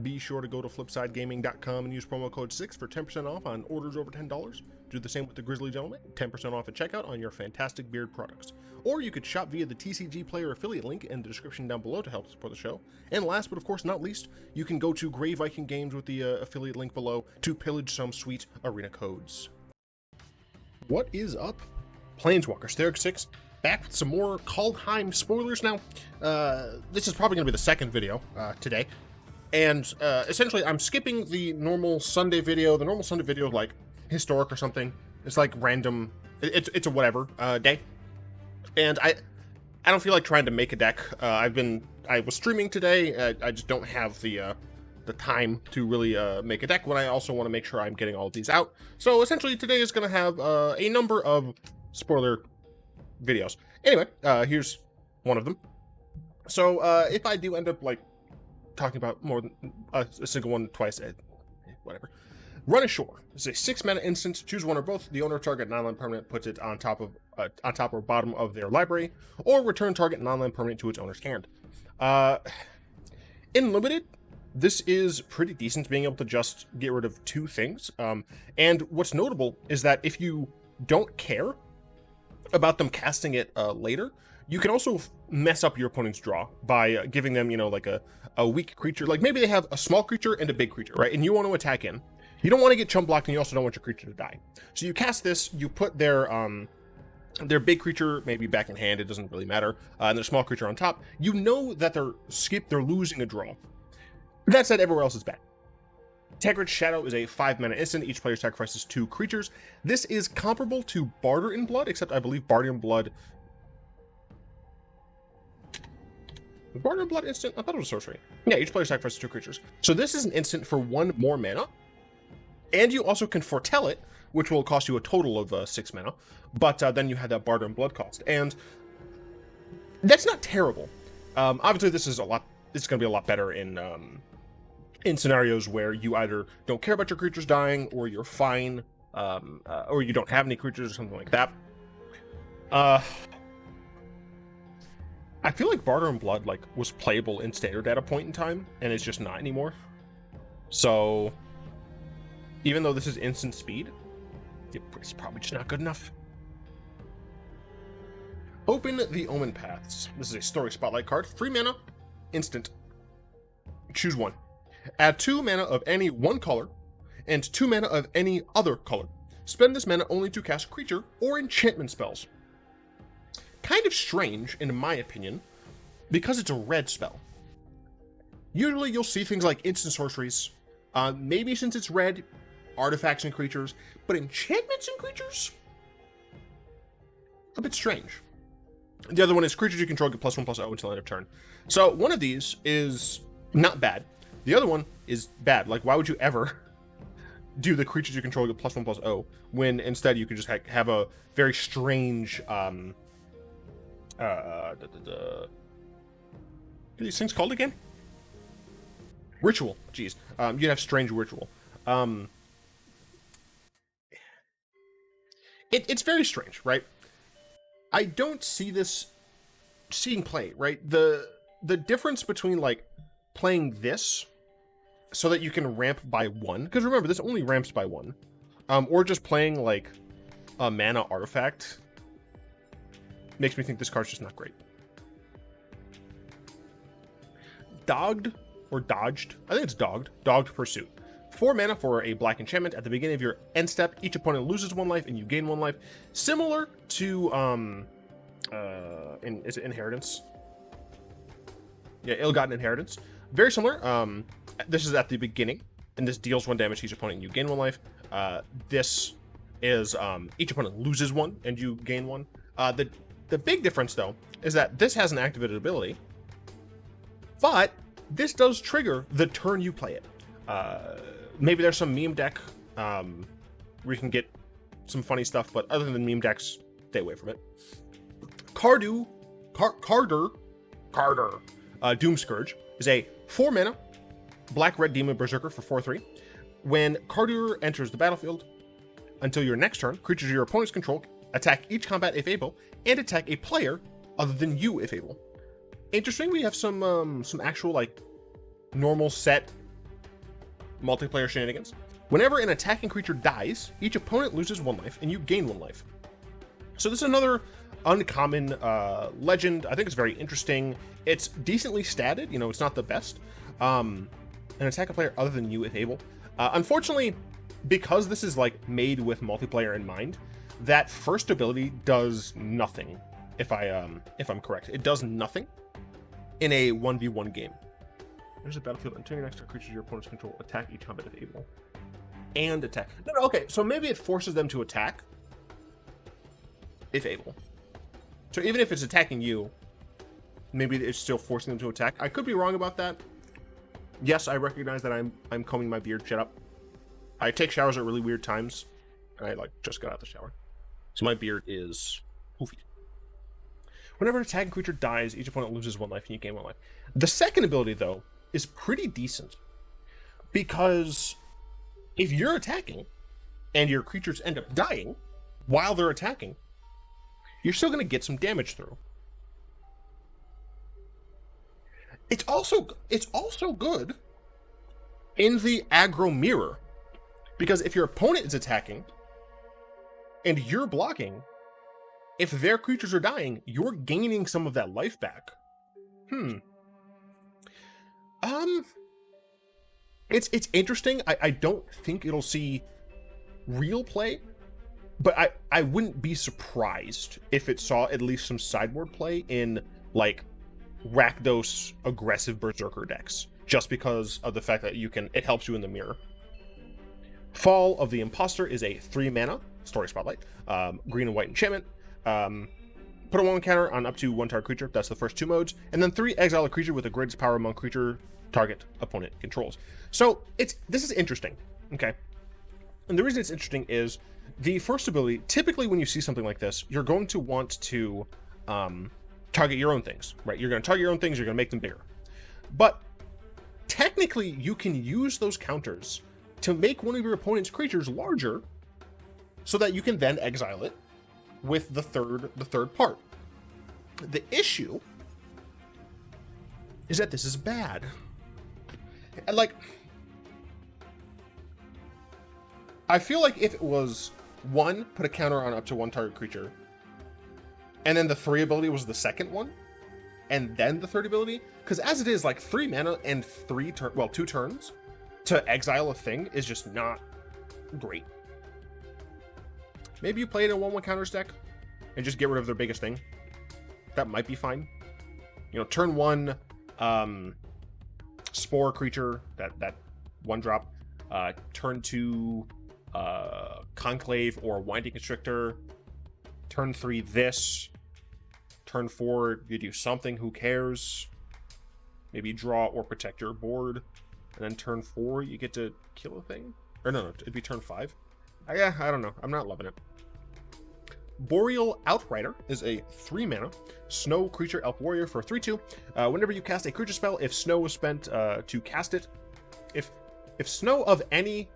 Be sure to go to flipsidegaming.com and use promo code 6 for 10% off on orders over $10. Do the same with the Grizzly Gentleman, 10% off at checkout on your fantastic beard products. Or you could shop via the TCG Player affiliate link in the description down below to help support the show. And last but of course not least, you can go to Grey Viking Games with the affiliate link below to pillage some sweet arena codes. What is up, Planeswalkers? Theric 6 back with some more Kaldheim spoilers now. This is probably going to be the second video today. And essentially, I'm skipping the normal Sunday video. The normal Sunday video is like historic or something. It's like random. It's a whatever day. And I don't feel like trying to make a deck. I was streaming today. I just don't have the time to really make a deck when I also want to make sure I'm getting all of these out. So essentially, today is going to have a number of spoiler videos. Anyway, here's one of them. So if I do end up like talking about more than a single one twice, whatever. Run Ashore. It's a 6-mana instant. Choose one or both. The owner of target non-land permanent puts it on top or bottom of their library, or return target non-land permanent to its owner's hand. In limited, this is pretty decent, being able to just get rid of 2 things. And what's notable is that if you don't care about them casting it later, you can also mess up your opponent's draw by giving them, you know, like a weak creature. Like maybe they have a small creature and a big creature, right? And you want to attack in. You don't want to get chump blocked, and you also don't want your creature to die. So you cast this, you put their big creature maybe back in hand, it doesn't really matter, and their small creature on top. You know that they're losing a draw. That said, everywhere else is bad. Tegrid's Shadow is a 5-mana instant. Each player sacrifices 2 creatures. This is comparable to Barter in Blood, except I believe Barter in Blood... Barter in Blood instant? I thought it was sorcery. Yeah, each player sacrifices 2 creatures. So this is an instant for 1 more mana. And you also can foretell it, which will cost you a total of 6 mana. But then you have that Barter in Blood cost. And that's not terrible. Obviously, this is going to be a lot better in scenarios where you either don't care about your creatures dying, or you're fine, or you don't have any creatures or something like that. I feel like Barter in Blood was playable in Standard at a point in time, and it's just not anymore. So even though this is instant speed, it's probably just not good enough. Open the Omen Paths. This is a Story Spotlight card. 3 mana, instant. Choose one. Add 2 mana of any one color, and 2 mana of any other color. Spend this mana only to cast creature or enchantment spells. Kind of strange, in my opinion, because it's a red spell. Usually you'll see things like instant sorceries. Maybe since it's red, artifacts and creatures, but enchantments and creatures? A bit strange. The other one is creatures you control get +1/+0 until end of turn. So one of these is not bad. The other one is bad. Like, why would you ever do the creatures you control get +1/+0 when instead you could just have a very strange what are these things called again? Ritual. Jeez. You'd have strange ritual. It's very strange, right? I don't see this seeing play, right? The difference between like playing this so that you can ramp by 1, because remember this only ramps by 1, or just playing like a mana artifact makes me think this card's just not great. Dogged or Dodged? I think it's Dogged. Dogged Pursuit. 4 mana for a black enchantment. At the beginning of your end step, each opponent loses 1 life and you gain 1 life. Similar to is it Inheritance? Yeah, Ill-Gotten Inheritance. Very similar. This is at the beginning, and this deals 1 damage to each opponent and you gain 1 life. This is each opponent loses 1 and you gain 1. The big difference, though, is that this has an activated ability, but this does trigger the turn you play it. Maybe there's some meme deck where you can get some funny stuff, but other than meme decks, stay away from it. Cardu Carrer, Doom Scourge, is a 4-mana black-red demon berserker for 4/3. When Cardu enters the battlefield, until your next turn, creatures your opponent's control attack each combat if able, and attack a player other than you if able. Interesting, we have some actual like normal set multiplayer shenanigans. Whenever an attacking creature dies, each opponent loses 1 life, and you gain 1 life. So this is another uncommon legend. I think it's very interesting. It's decently statted, you know, it's not the best. An attack a player other than you if able. Unfortunately, because this is like made with multiplayer in mind, that first ability does nothing. If I'm correct, it does nothing in a 1v1 game. There's a battlefield until your next turn creatures your opponents control attack each combat if able. And attack. No, okay, so maybe it forces them to attack if able. So even if it's attacking you, maybe it's still forcing them to attack. I could be wrong about that. Yes, I recognize that I'm combing my beard. Shut up. I take showers at really weird times, and I like just got out of the shower, so my beard is poofy. Whenever an attacking creature dies, each opponent loses 1 life, and you gain 1 life. The second ability, though, is pretty decent, because if you're attacking and your creatures end up dying while they're attacking, you're still going to get some damage through. It's also good in the aggro mirror, because if your opponent is attacking and you're blocking, if their creatures are dying, you're gaining some of that life back. It's interesting. I don't think it'll see real play, but I wouldn't be surprised if it saw at least some sideboard play in like Rakdos aggressive Berserker decks, just because of the fact that it helps you in the mirror. Fall of the Imposter is a 3 mana story spotlight, green and white enchantment. Put a 1 counter on up to 1 target creature. That's the first 2 modes, and then 3 exile a creature with the greatest power among creature target opponent controls. So this is interesting, okay? And the reason it's interesting is the first ability. Typically, when you see something like this, you're going to want to target your own things, right? You're going to target your own things. You're going to make them bigger, but technically, you can use those counters to make one of your opponent's creatures larger, so that you can then exile it with the third part. The issue is that this is bad. And like, I feel like if it was 1, put a counter on up to 1 target creature, and then the 3 ability was the second one, and then the third ability, because as it is, like 3 mana and 2 turns to exile a thing is just not great. Maybe you play it in a 1/1 counters deck and just get rid of their biggest thing. That might be fine. You know, turn 1 spore creature, that 1-drop. Turn 2 conclave or winding constrictor. Turn 3 this. Turn 4 you do something, who cares? Maybe draw or protect your board. And then turn 4 you get to kill a thing? Or no, it'd be turn 5. Yeah, I don't know. I'm not loving it. Boreal Outrider is a 3 mana snow creature elf warrior for 3/2. Whenever you cast a creature spell, if snow was spent to cast it, if snow of any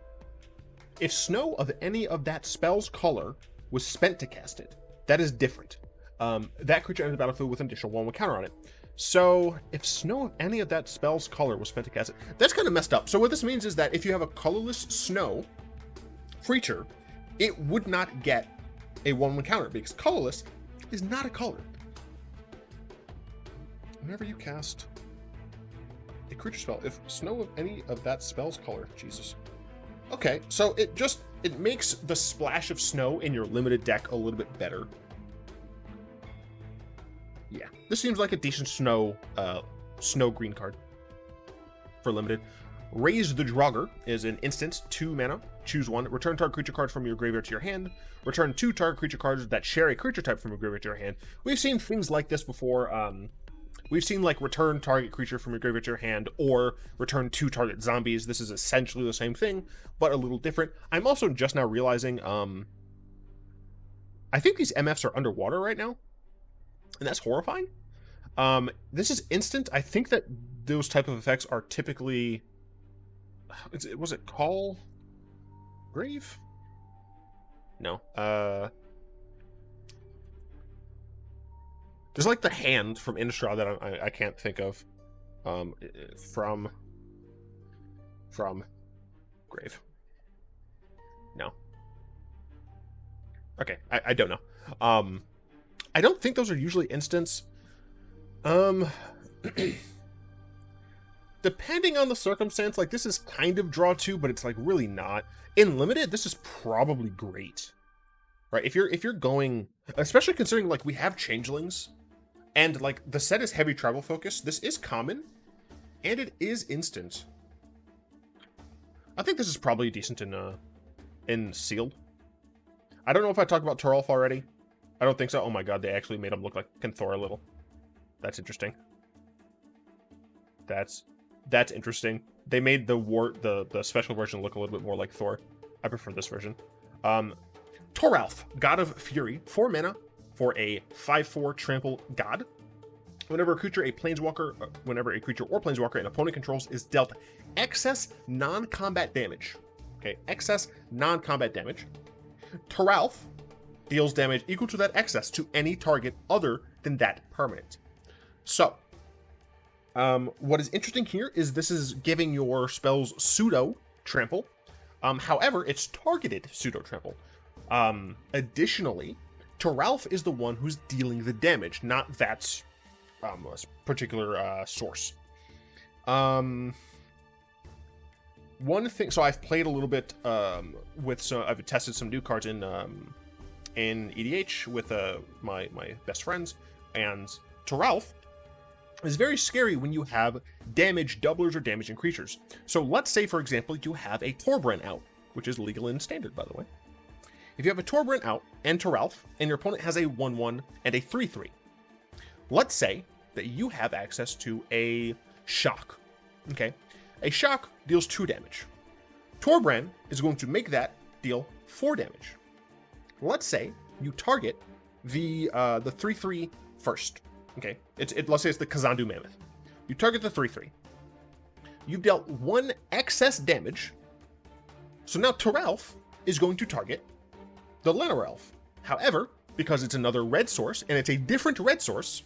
of that spell's color was spent to cast it, that is different. That creature enters the battlefield with an additional 1/1 counter on it. So if snow of any of that spell's color was spent to cast it, that's kind of messed up. So what this means is that if you have a colorless snow creature, it would not get a 1/1 counter, because colorless is not a color. Whenever you cast a creature spell, if snow of any of that spell's color, Jesus. Okay, so it makes the splash of snow in your limited deck a little bit better. Yeah, this seems like a decent snow green card for limited. Raise the Draugr is an instant, 2 mana, choose 1, return target creature card from your graveyard to your hand, return 2 target creature cards that share a creature type from your graveyard to your hand. We've seen things like this before. We've seen like return target creature from your graveyard to your hand, or return 2 target zombies. This is essentially the same thing, but a little different. I'm also just now realizing, I think these MFs are underwater right now, and that's horrifying. This is instant. I think that those type of effects are typically... Was it Call Grave? No. There's like the hand from Innistrad that I can't think of. From Grave. No. Okay, I don't know. I don't think those are usually instants. Depending on the circumstance, like, this is kind of draw 2, but it's, like, really not. In limited, this is probably great. Right, if you're going, especially considering, like, we have changelings, and, like, the set is heavy tribal focus, this is common, and it is instant. I think this is probably decent in sealed. I don't know if I talked about Sarulf already. I don't think so. Oh my god, they actually made him look like Thor a little. That's interesting. That's interesting. They made the special version look a little bit more like Thor. I prefer this version. Sarulf, God of Fury, 4 mana for a 5/4 trample god. Whenever a creature or planeswalker an opponent controls is dealt excess non-combat damage. Okay, excess non-combat damage. Sarulf deals damage equal to that excess to any target other than that permanent. So, what is interesting here is this is giving your spells pseudo trample. However, it's targeted pseudo trample. Additionally, Sarulf is the one who's dealing the damage, not that particular source. One thing, so I've played a little bit I've tested some new cards in EDH with my best friends, and Sarulf is very scary when you have damage doublers or damaging creatures. So let's say, for example, you have a Torbran out, which is legal in standard, by the way. If you have a Torbran out and Sarulf, and your opponent has a 1/1 and a 3/3, let's say that you have access to a Shock. Okay, a Shock deals 2 damage. Torbran is going to make that deal 4 damage. Let's say you target the 3/3 first. Okay, let's say it's the Kazandu Mammoth. You target the 3/3. You've dealt 1 excess damage. So now Sarulf is going to target the Llanowar Elf. However, because it's another red source and it's a different red source,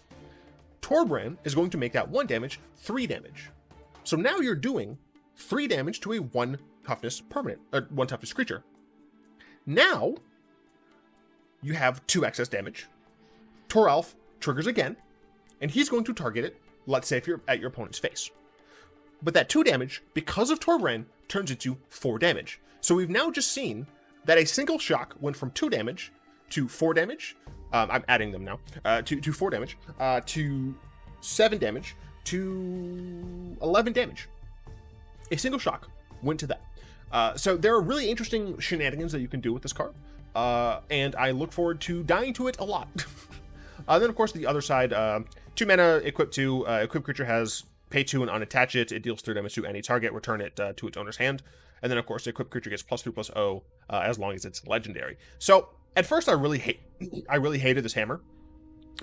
Torbran is going to make that 1 damage 3 damage. So now you're doing 3 damage to a 1 toughness permanent, or 1 toughness creature. Now you have 2 excess damage. Sarulf triggers again, and he's going to target it, let's say if you're at your opponent's face. But that 2 damage, because of Torbran, turns into 4 damage. So we've now just seen that a single shock went from 2 damage to 4 damage. I'm adding them now. To 4 damage, to 7 damage, to 11 damage. A single shock went to that. So there are really interesting shenanigans that you can do with this card. And I look forward to dying to it a lot. Then, of course, the other side, 2 mana, equip 2. Equip creature has pay 2 and unattach it. It deals 3 damage to any target. Return it to its owner's hand. And then, of course, the equip creature gets +3/+0 as long as it's legendary. So, at first, I really hated this hammer.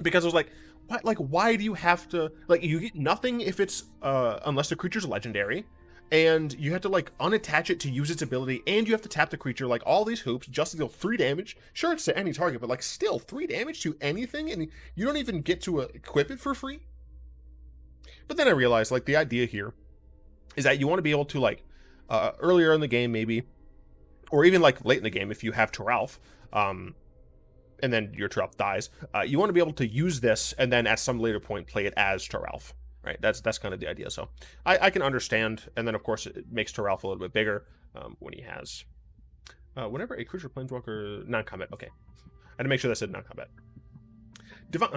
Because I was like, what? Like, why do you have to... Like, you get nothing if it's... unless the creature's legendary. And you have to, like, unattach it to use its ability. And you have to tap the creature, like, all these hoops just to deal 3 damage. Sure, it's to any target, but, like, still 3 damage to anything? And you don't even get to equip it for free? But then I realized, like, the idea here is that you want to be able to, like, earlier in the game, maybe, or even, like, late in the game, if you have Sarulf, and then your Sarulf dies, you want to be able to use this, and then at some later point, play it as Sarulf. Right, that's kind of the idea. So I can understand, and then of course it makes Sarulf a little bit bigger when he has whenever a creature planeswalker non-combat. Okay, I had to make sure that said non-combat. Divine.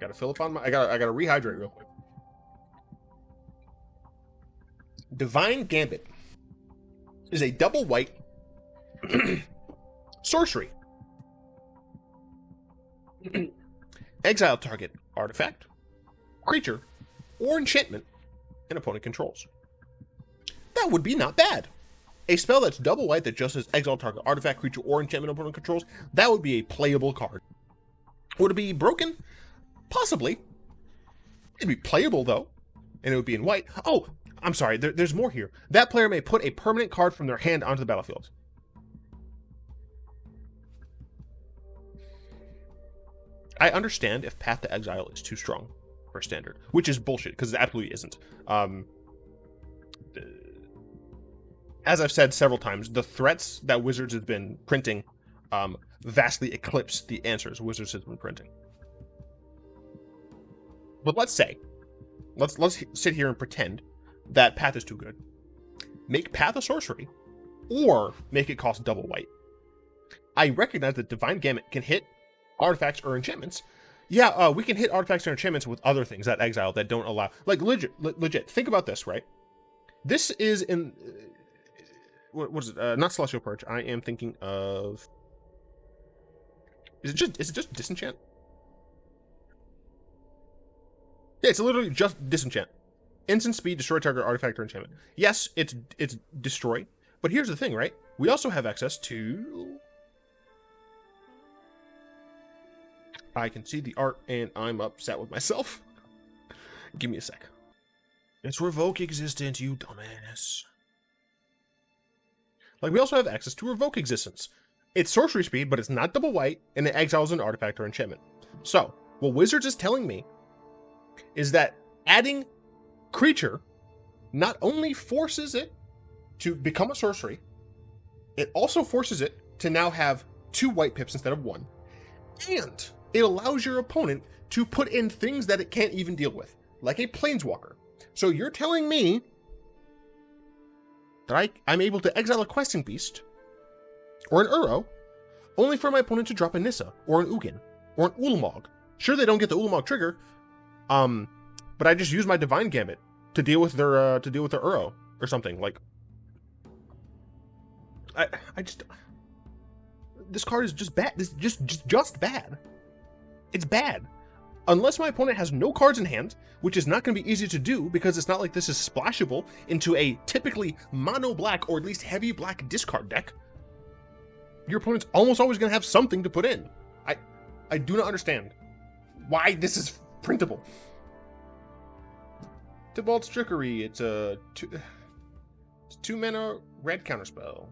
Gotta fill up on my. I gotta rehydrate real quick. Divine Gambit is a double white sorcery. Exile target artifact, creature, or enchantment an opponent controls. That would be not bad. A spell that's double white that just says exile target artifact, creature, or enchantment opponent controls, that would be a playable card. Would it be broken? Possibly. It'd be playable though, and it would be in white. Oh, I'm sorry, there's more here. That player may put a permanent card from their hand onto the battlefield. I understand if Path to Exile is too strong for standard, which is bullshit, because it absolutely isn't. as I've said several times, the threats that Wizards has been printing vastly eclipse the answers Wizards has been printing. But let's sit here and pretend that Path is too good. Make Path a sorcery, or make it cost double white. I recognize that Divine Gamut can hit artifacts or enchantments. Yeah, we can hit artifacts or enchantments with other things that exile that don't allow. Like legit. Think about this, right? This is in what is it? Not Celestial Purge. I am thinking of. Is it just Disenchant? Yeah, it's literally just Disenchant. Instant speed, destroy target artifact or enchantment. Yes, it's destroy. But here's the thing, right? We also have access to. I can see the art and I'm upset with myself. Give me a sec. It's revoke existence, you dumbass. Like, we also have access to revoke existence. It's sorcery speed, but it's not double white, and it exiles an artifact or enchantment. So, what Wizards is telling me is that adding creature not only forces it to become a sorcery, it also forces it to now have 2 white pips instead of 1. And it allows your opponent to put in things that it can't even deal with, like a Planeswalker. So you're telling me that I'm able to exile a Questing Beast, or an Uro, only for my opponent to drop a Nissa, or an Ugin, or an Ulamog. Sure, they don't get the Ulamog trigger, but I just use my Divine Gambit to deal with their Uro, or something. Like, I just... This card is just bad. This is just bad. It's bad. Unless my opponent has no cards in hand, which is not going to be easy to do because it's not like this is splashable into a typically mono black or at least heavy black discard deck, your opponent's almost always going to have something to put in. I do not understand why this is printable. Tibalt's Trickery. It's a 2 mana red counterspell.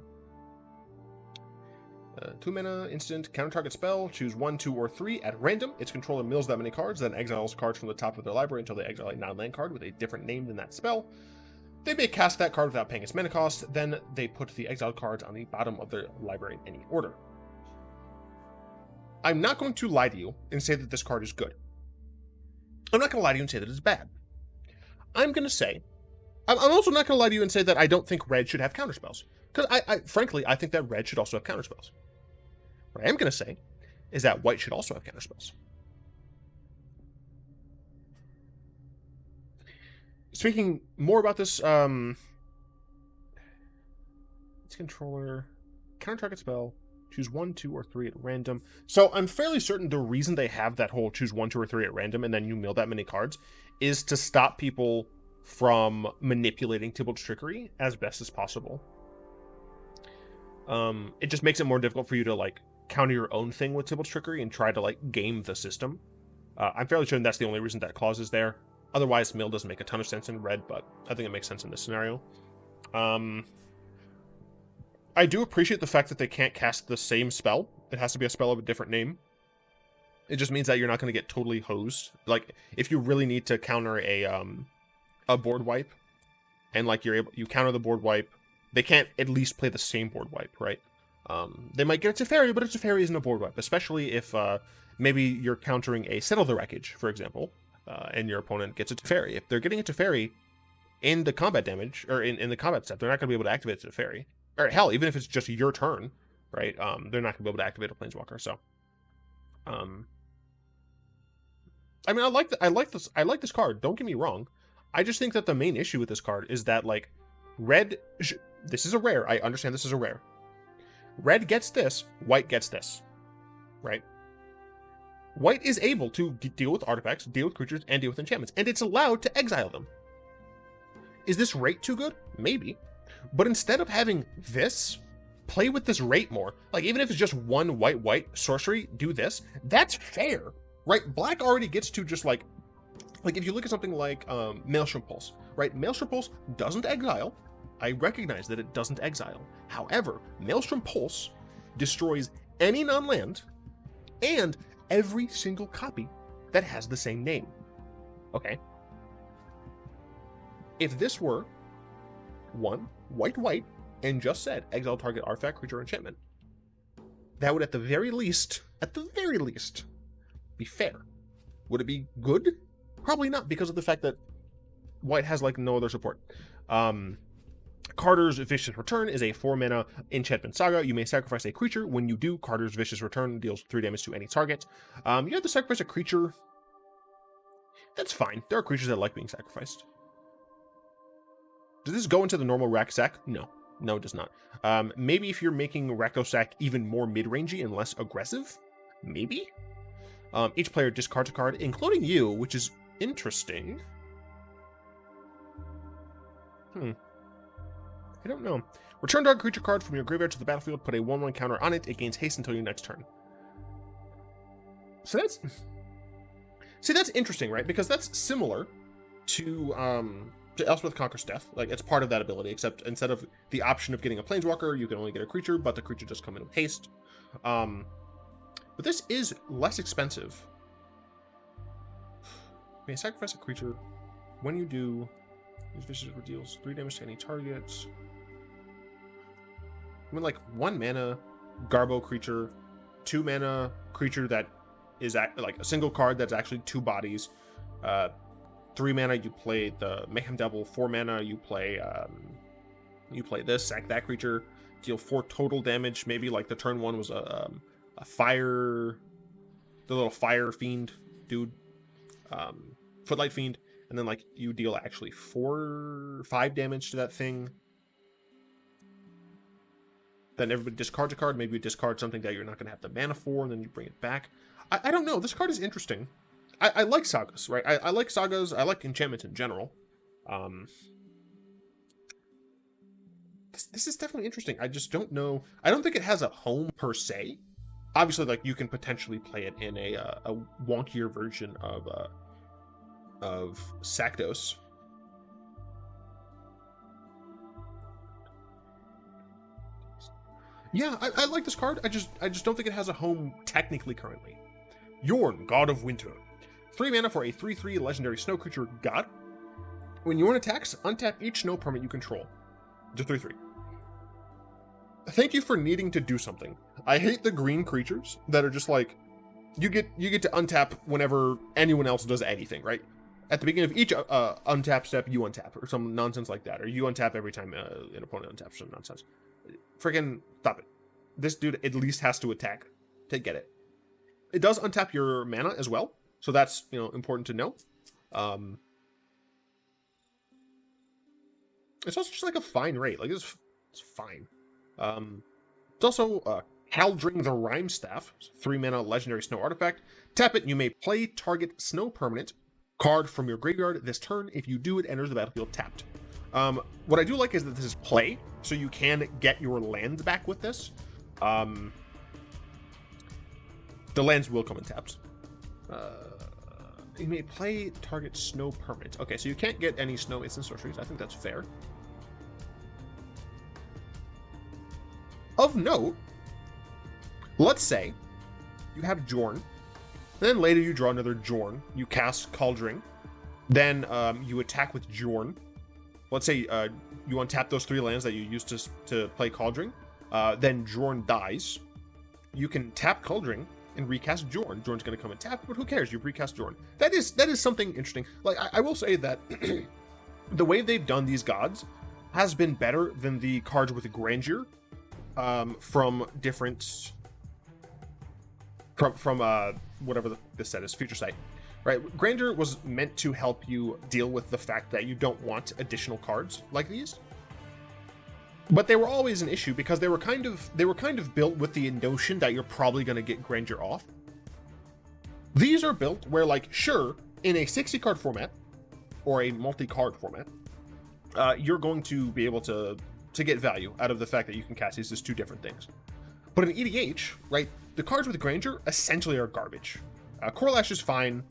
2 mana, instant, counter target spell, choose 1, 2, or 3 at random. Its controller mills that many cards, then exiles cards from the top of their library until they exile a non-land card with a different name than that spell. They may cast that card without paying its mana cost, then they put the exiled cards on the bottom of their library in any order. I'm not going to lie to you and say that this card is good. I'm not going to lie to you and say that it's bad. I'm going to say... I'm also not going to lie to you and say that I don't think red should have counterspells. Because frankly, I think that red should also have counterspells. What I am going to say is that white should also have counterspells. Speaking more about this, its controller, counter target spell, choose 1, 2, or 3 at random. So I'm fairly certain the reason they have that whole choose 1, 2, or 3 at random and then you mill that many cards is to stop people from manipulating Tibalt's Trickery as best as possible. It just makes it more difficult for you to, like, counter your own thing with Tibalt's Trickery and try to, like, game the system. I'm fairly certain that's the only reason that clause is there. Otherwise, mill doesn't make a ton of sense in red, but I think it makes sense in this scenario. I do appreciate the fact that they can't cast the same spell. It has to be a spell of a different name. It just means that you're not going to get totally hosed. Like, if you really need to counter a board wipe, and, like, you counter the board wipe, they can't at least play the same board wipe, right? They might get a Teferi, but a Teferi isn't a board wipe, especially if maybe you're countering a Settle the Wreckage, for example, and your opponent gets a Teferi. If they're getting a Teferi in the combat damage, or in the combat step, they're not going to be able to activate a Teferi. Or hell, even if it's just your turn, right? They're not going to be able to activate a Planeswalker, so... I mean, I like this card, don't get me wrong. I just think that the main issue with this card is that, like, red... This is a rare. I understand this is a rare. Red gets this. White gets this. Right? White is able to deal with artifacts, deal with creatures, and deal with enchantments. And it's allowed to exile them. Is this rate too good? Maybe. But instead of having this, play with this rate more. Like, even if it's just one white sorcery, do this. That's fair. Right? Black already gets to just, like if you look at something like Maelstrom Pulse, right? Maelstrom Pulse doesn't exile. I recognize that it doesn't exile. However, Maelstrom Pulse destroys any non-land and every single copy that has the same name. Okay? If this were 1 white, and just said exile target artifact, creature, or enchantment, that would at the very least, be fair. Would it be good? Probably not, because of the fact that white has like no other support. Carter's Vicious Return is a 4-mana enchantment saga. You may sacrifice a creature. When you do, Carter's Vicious Return deals 3 damage to any target. You have to sacrifice a creature. That's fine. There are creatures that like being sacrificed. Does this go into the normal rack sack? No. No, it does not. Maybe if you're making Rakdos sack even more mid-rangey and less aggressive? Maybe? Each player discards a card, including you, which is interesting. I don't know. Return target creature card from your graveyard to the battlefield, put a 1/1 counter on it. It gains haste until your next turn. So that's... See, that's interesting, right? Because that's similar to Elspeth Conquers Death. Like, it's part of that ability, except instead of the option of getting a Planeswalker, you can only get a creature, but the creature just come in with haste. But this is less expensive. May sacrifice a creature. When you do, these vicious deals 3 damage to any target. I mean, like, 1 mana Garbo creature, 2 mana creature that is like a single card that's actually 2 bodies. 3 mana you play the Mayhem Devil. 4 mana you play this, sack that creature, deal 4 total damage. Maybe like the turn 1 was a fire, the little fire fiend dude, Footlight Fiend, and then like you deal actually 5 damage to that thing. Then everybody discards a card. Maybe you discard something that you're not going to have the mana for, and then you bring it back. I don't know. This card is interesting. I like sagas, right? I like sagas. I like enchantments in general. This is definitely interesting. I just don't know. I don't think it has a home per se. Obviously, like, you can potentially play it in a wonkier version of Sakdos. Yeah, I like this card. I just don't think it has a home technically currently. Yorn, God of Winter. 3 mana for a 3/3 legendary snow creature god. When Yorn attacks, untap each snow permanent you control. It's a 3/3. Thank you for needing to do something. I hate the green creatures that are just like, you get to untap whenever anyone else does anything, right? At the beginning of each untap step, you untap, or some nonsense like that, or you untap every time an opponent untaps, some nonsense. Freaking stop it. This dude at least has to attack to get it. It does untap your mana as well, so that's, you know, important to know. It's also just like a fine rate. Like, it's fine. It's also Haldring the Rime Staff, 3 mana legendary snow artifact. Tap it, you may play target snow permanent card from your graveyard this turn. If you do, it enters the battlefield tapped. What I do like is that this is play, so you can get your lands back with this. The lands will come in taps. You may play target snow permanent. Okay, so you can't get any snow instant sorceries. I think that's fair. Of note, let's say you have Jorn, then later you draw another Jorn, you cast Cauldring, then you attack with Jorn. Let's say you untap those 3 lands that you used to play Cauldring, then Jorn dies. You can tap Cauldring and recast Jorn. Jorn's going to come and tap, but who cares? You've recast Jorn. That is something interesting. Like, I will say that the way they've done these gods has been better than the cards with Grandeur from different... From whatever this set is, Future Sight. Right, Grandeur was meant to help you deal with the fact that you don't want additional cards like these. But they were always an issue because they were kind of built with the notion that you're probably going to get Grandeur off. These are built where, like, sure, in a 60 card format or a multi-card format, you're going to be able to get value out of the fact that you can cast these as 2 different things. But in EDH, right, the cards with Grandeur essentially are garbage. Corlash is fine,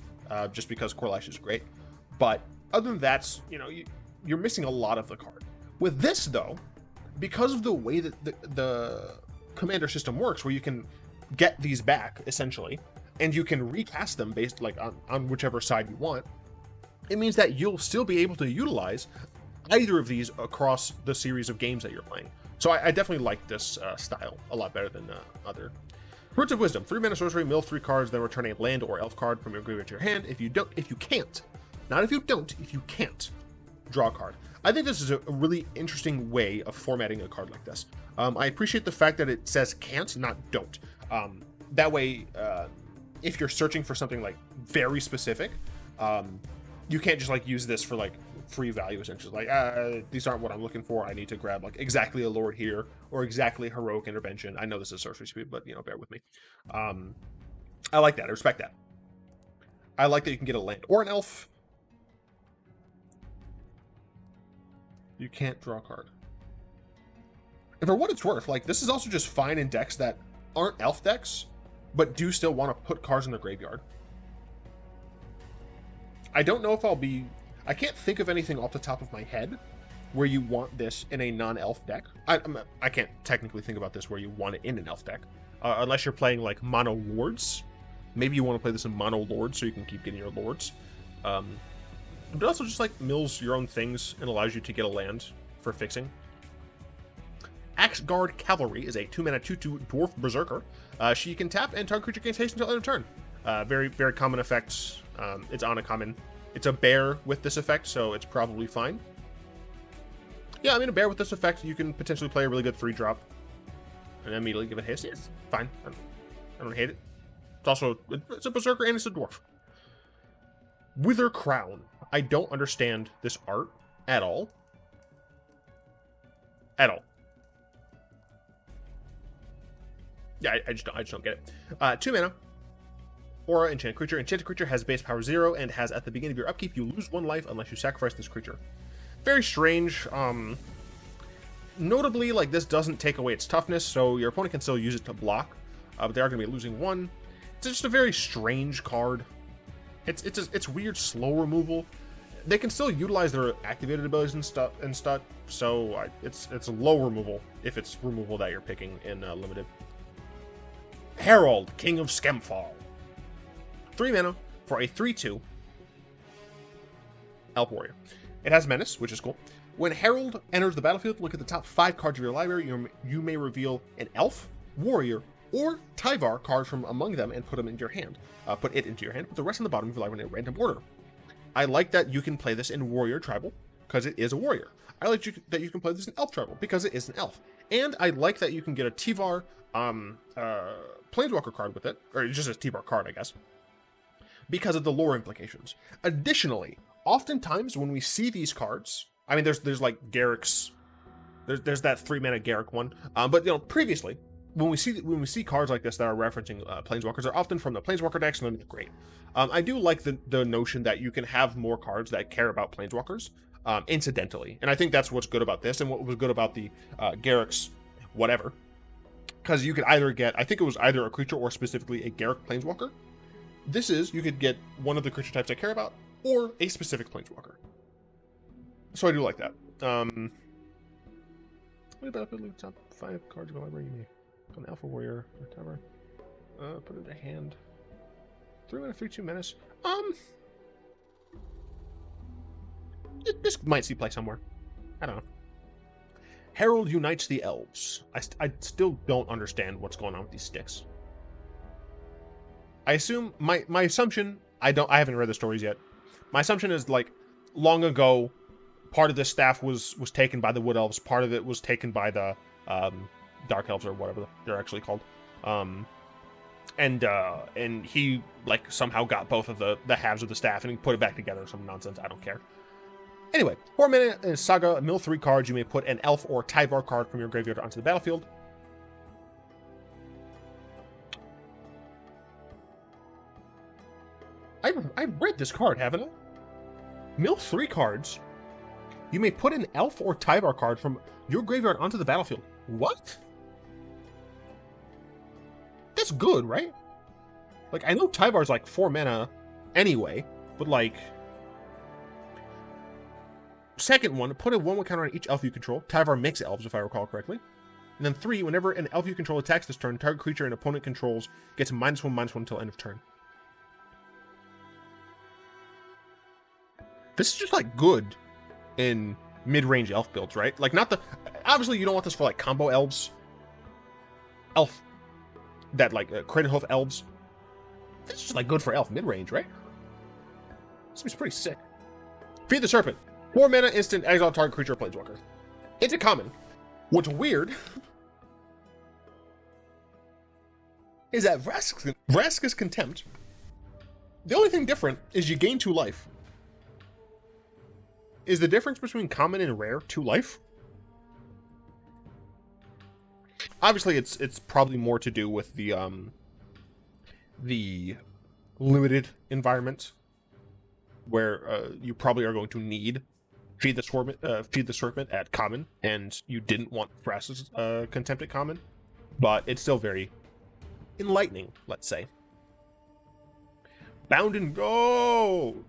just because Corlash is great. But other than that, you know, you're missing a lot of the card. With this, though, because of the way that the commander system works, where you can get these back, essentially, and you can recast them based, like, on whichever side you want, it means that you'll still be able to utilize either of these across the series of games that you're playing. So I definitely like this style a lot better than other. Roots of Wisdom, 3 mana sorcery, mill 3 cards, then return a land or elf card from your graveyard to your hand. If you can't, draw a card. I think this is a really interesting way of formatting a card like this. I appreciate the fact that it says can't, not don't. That way, if you're searching for something like very specific, you can't just like use this for like free value, essentially. Like, these aren't what I'm looking for. I need to grab like exactly a lord here or exactly heroic intervention. I know this is sorcery speed, but you know, bear with me. I like that. I respect that. I like that you can get a land or an elf. You can't draw a card. And for what it's worth, like, this is also just fine in decks that aren't elf decks, but do still want to put cards in the graveyard. I don't know if I can't think of anything off the top of my head where you want this in a non-elf deck. I can't technically think about this where you want it in an elf deck. Unless you're playing, like, mono lords. Maybe you want to play this in mono lords so you can keep getting your lords. But also just, like, mills your own things and allows you to get a land for fixing. Guard Cavalry is a 2-mana 2/2 dwarf berserker. She can tap and target creature gains haste until end of turn. Very, very common effect. It's on a common. It's a bear with this effect, so it's probably fine. Yeah, I mean, a bear with this effect, you can potentially play a really good 3-drop and immediately give it haste. It's fine. I don't hate it. It's a berserker and it's a dwarf. Wither Crown. I don't understand this art at all. At all. Yeah, I just don't get it. 2 mana. Aura, enchanted creature. Enchanted creature has base power 0 and has at the beginning of your upkeep, you lose 1 life unless you sacrifice this creature. Very strange. Notably, like, this doesn't take away its toughness, so your opponent can still use it to block, but they are going to be losing 1. It's just a very strange card. It's weird slow removal. They can still utilize their activated abilities and stuff, so it's low removal if it's removal that you're picking in limited. Herald, King of Skemfall. 3 mana for a 3/2 Elf Warrior. It has Menace, which is cool. When Herald enters the battlefield, look at the top 5 cards of your library. You may reveal an Elf, Warrior, or Tyvar card from among them and put them into your hand. Put it into your hand. Put the rest on the bottom of your library in a random order. I like that you can play this in Warrior Tribal because it is a Warrior. I like that you can play this in Elf Tribal because it is an Elf. And I like that you can get a Tyvar Planeswalker card with it, or just a Tyvar card, I guess, because of the lore implications. Additionally, oftentimes when we see these cards, I mean, there's like Garrick's, there's that 3-mana Garrick one, but you know, previously, when we see cards like this that are referencing Planeswalkers, they're often from the Planeswalker decks, and they're great. I do like the notion that you can have more cards that care about Planeswalkers, incidentally, and I think that's what's good about this, and what was good about the Garrick's whatever, because you could either get, I think it was either a creature or specifically a Garrick Planeswalker. This is, you could get one of the creature types I care about, or a specific Planeswalker. So I do like that. What about the top 5 cards of the library? You may put an Alpha Warrior, whatever. Put it in a hand. 3 mana, 3/2 Menace. This might see play somewhere. I don't know. Herald unites the elves. I still don't understand what's going on with these sticks. I assume my assumption, I haven't read the stories yet. My assumption is, like, long ago, part of this staff was taken by the Wood Elves, part of it was taken by the Dark Elves, or whatever they're actually called. And he, like, somehow got both of the halves of the staff and he put it back together or some nonsense. I don't care. Anyway, 4 mana in Saga, mill 3 cards. You may put an Elf or Tyvar card from your graveyard onto the battlefield. I've read this card, haven't I? Mill 3 cards. You may put an Elf or Tyvar card from your graveyard onto the battlefield. What? That's good, right? Like, I know Tyvar's like 4 mana anyway, but like... Second one, put a 1/1 counter on each elf you control. Tyvar makes elves, if I recall correctly. And then 3, whenever an elf you control attacks this turn, target creature an opponent controls gets -1/-1 until end of turn. This is just, like, good in mid-range elf builds, right? Like, not the... Obviously, you don't want this for, like, combo elves. Elf. That, like, Crater Hoof elves. This is just, like, good for elf mid-range, right? This seems pretty sick. Feed the Serpent. 4 mana, instant, exile target creature or planeswalker. It's a common. What's weird is that Vraska's Contempt, the only thing different is you gain 2 life. Is the difference between common and rare 2 life? Obviously, it's probably more to do with the limited environment where you probably are going to need Feed the Serpent at common, and you didn't want Vraska's Contempt at common, but it's still very enlightening, let's say. Bound in Gold.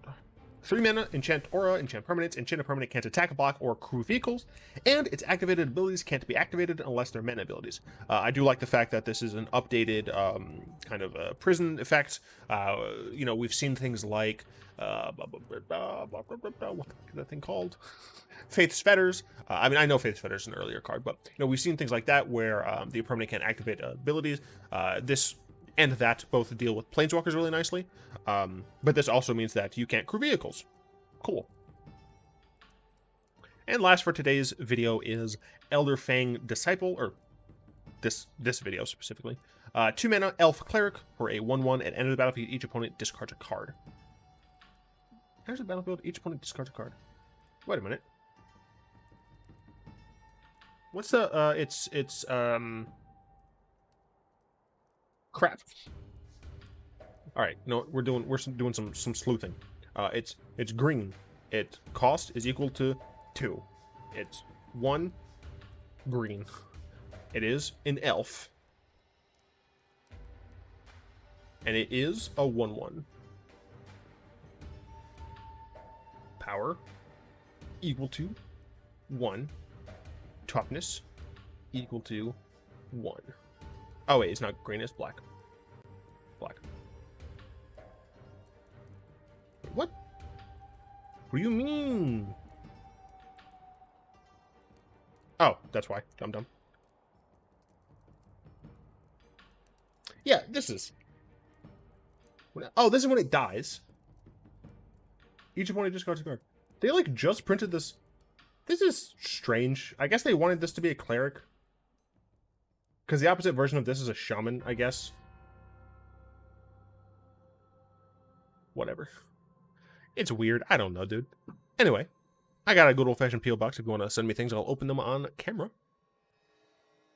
3 mana, enchant aura, enchant permanents, enchant a permanent can't attack, block, or crew vehicles, and its activated abilities can't be activated unless they're mana abilities. I do like the fact that this is an updated kind of prison effect. You know, we've seen things like what's that thing called? Faith's Fetters. I mean, I know Faith's Fetters is an earlier card, but you know, we've seen things like that where the permanent can't activate abilities. This and that both deal with planeswalkers really nicely, but this also means that you can't crew vehicles. Cool. And last for today's video is Elder Fang Disciple, or this video specifically. 2 mana, Elf Cleric, for a 1/1 at end of the battlefield. Each opponent discards a card. There's a battlefield. Each opponent discards a card. Wait a minute. What's the it's crap. All right, no, we're doing some sleuthing. It's green. Its cost is equal to 2. It's 1 green. It is an elf, and it is a 1/1. Power equal to 1. Toughness equal to 1. Oh wait, it's not green, it's black. Black. What? What do you mean? Oh, that's why. Dumb. Yeah, this is... Oh, this is when it dies. Each opponent discards a card. They, like, just printed this... This is strange. I guess they wanted this to be a cleric. Because the opposite version of this is a shaman, I guess. Whatever. It's weird. I don't know, dude. Anyway, I got a good old-fashioned P.O. box. If you want to send me things, I'll open them on camera.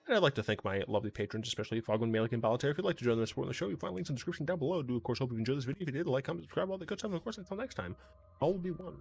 And I'd like to thank my lovely patrons, especially Fogman, Malik, and Balatair. If you'd like to join them and support the show, you'll find links in the description down below. Do, of course, hope you enjoyed this video. If you did, like, comment, subscribe, all that good stuff. And, of course, until next time, all will be one.